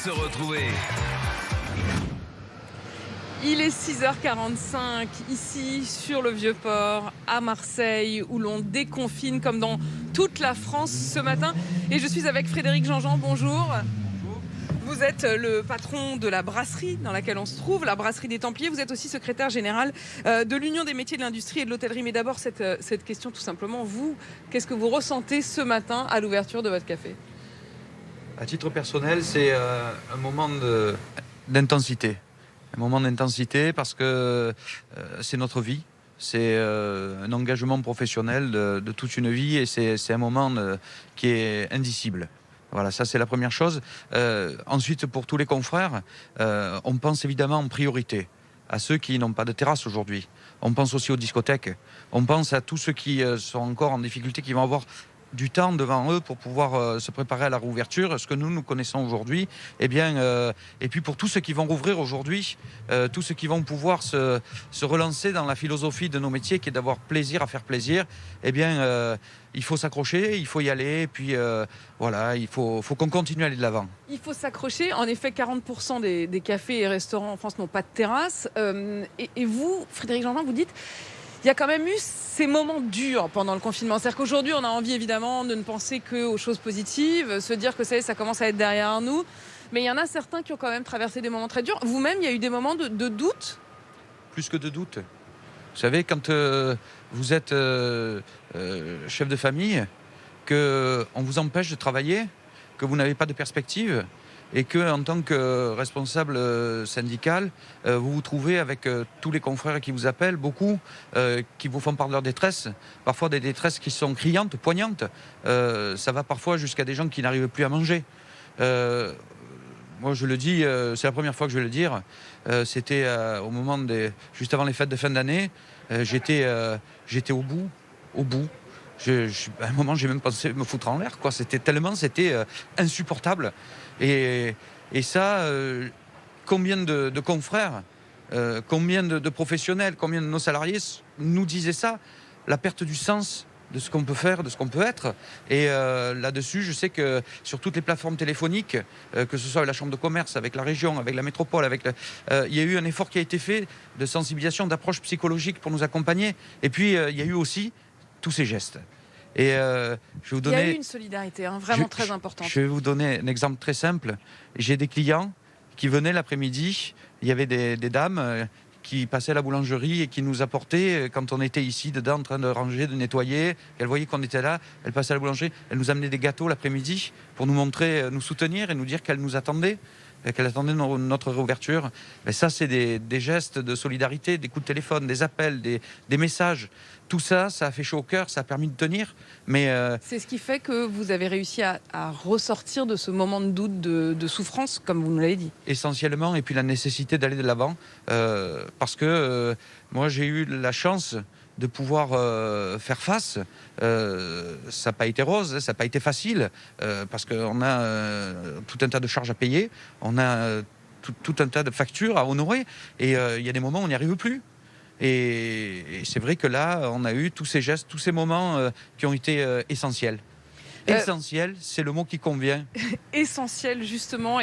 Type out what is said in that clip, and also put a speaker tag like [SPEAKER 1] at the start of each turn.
[SPEAKER 1] se retrouver.
[SPEAKER 2] Il est 6h45 ici sur le Vieux-Port à Marseille où l'on déconfine comme dans toute la France ce matin. Et je suis avec Frédéric Jean-Jean, bonjour. Vous êtes le patron de la brasserie dans laquelle on se trouve, la brasserie des Templiers. Vous êtes aussi secrétaire général de l'Union des métiers de l'industrie et de l'hôtellerie. Mais d'abord, cette question tout simplement, vous, qu'est-ce que vous ressentez ce matin à l'ouverture de votre café ?
[SPEAKER 3] À titre personnel, c'est un moment d'intensité. Un moment d'intensité parce que c'est notre vie. C'est un engagement professionnel de toute une vie et c'est un moment qui est indicible. Voilà, ça c'est la première chose. Ensuite, pour tous les confrères, on pense évidemment en priorité à ceux qui n'ont pas de terrasse aujourd'hui. On pense aussi aux discothèques. On pense à tous ceux qui sont encore en difficulté, qui vont avoir du temps devant eux pour pouvoir se préparer à la réouverture, ce que nous connaissons aujourd'hui. Et puis pour tous ceux qui vont rouvrir aujourd'hui, tous ceux qui vont pouvoir se relancer dans la philosophie de nos métiers, qui est d'avoir plaisir à faire plaisir, il faut s'accrocher, il faut y aller, et puis voilà, il faut qu'on continue à aller de l'avant.
[SPEAKER 2] Il faut s'accrocher. En effet, 40% des cafés et restaurants en France n'ont pas de terrasse. Et vous, Frédéric Jean-Jean, vous dites... Il y a quand même eu ces moments durs pendant le confinement. C'est-à-dire qu'aujourd'hui, on a envie évidemment de ne penser qu'aux choses positives, se dire que ça commence à être derrière nous. Mais il y en a certains qui ont quand même traversé des moments très durs. Vous-même, il y a eu des moments de doute ?
[SPEAKER 3] Plus que de doute. Vous savez, quand vous êtes chef de famille, qu'on vous empêche de travailler, que vous n'avez pas de perspective, et que, en tant que responsable syndical, vous vous trouvez avec tous les confrères qui vous appellent, beaucoup qui vous font part de leur détresse, parfois des détresses qui sont criantes, poignantes. Ça va parfois jusqu'à des gens qui n'arrivent plus à manger. Moi, je le dis, c'est la première fois que je vais le dire. C'était au moment juste avant les fêtes de fin d'année. J'étais au bout. À un moment, j'ai même pensé me foutre en l'air, quoi. C'était insupportable. Et ça, combien de confrères, combien de professionnels, combien de nos salariés nous disaient ça, la perte du sens de ce qu'on peut faire, de ce qu'on peut être. Et là-dessus, je sais que sur toutes les plateformes téléphoniques, que ce soit avec la Chambre de commerce, avec la région, avec la métropole, il y a eu un effort qui a été fait de sensibilisation, d'approche psychologique pour nous accompagner. Et puis, il y a eu aussi tous ces gestes. Et
[SPEAKER 2] il y a eu une solidarité vraiment très importante.
[SPEAKER 3] Je vais vous donner un exemple très simple. J'ai des clients qui venaient l'après-midi. Il y avait des dames qui passaient à la boulangerie et qui nous apportaient, quand on était ici dedans en train de ranger, de nettoyer, elles voyaient qu'on était là, elles passaient à la boulangerie, elles nous amenaient des gâteaux l'après-midi pour nous montrer, nous soutenir et nous dire qu'elles nous attendaient. Qu'elle attendait notre réouverture. Mais ça, c'est des gestes de solidarité, des coups de téléphone, des appels, des messages. Tout ça, ça a fait chaud au cœur, ça a permis de tenir. Mais
[SPEAKER 2] c'est ce qui fait que vous avez réussi à ressortir de ce moment de doute, de souffrance, comme vous nous l'avez dit.
[SPEAKER 3] Essentiellement, et puis la nécessité d'aller de l'avant. Parce que moi, j'ai eu la chance de pouvoir faire face. Ça n'a pas été rose, ça n'a pas été facile, parce qu'on a tout un tas de charges à payer, on a tout un tas de factures à honorer, et il y a des moments où on n'y arrive plus. Et c'est vrai que là, on a eu tous ces gestes, tous ces moments qui ont été essentiels. Essentiel, c'est le mot qui convient.
[SPEAKER 2] Essentiel, justement.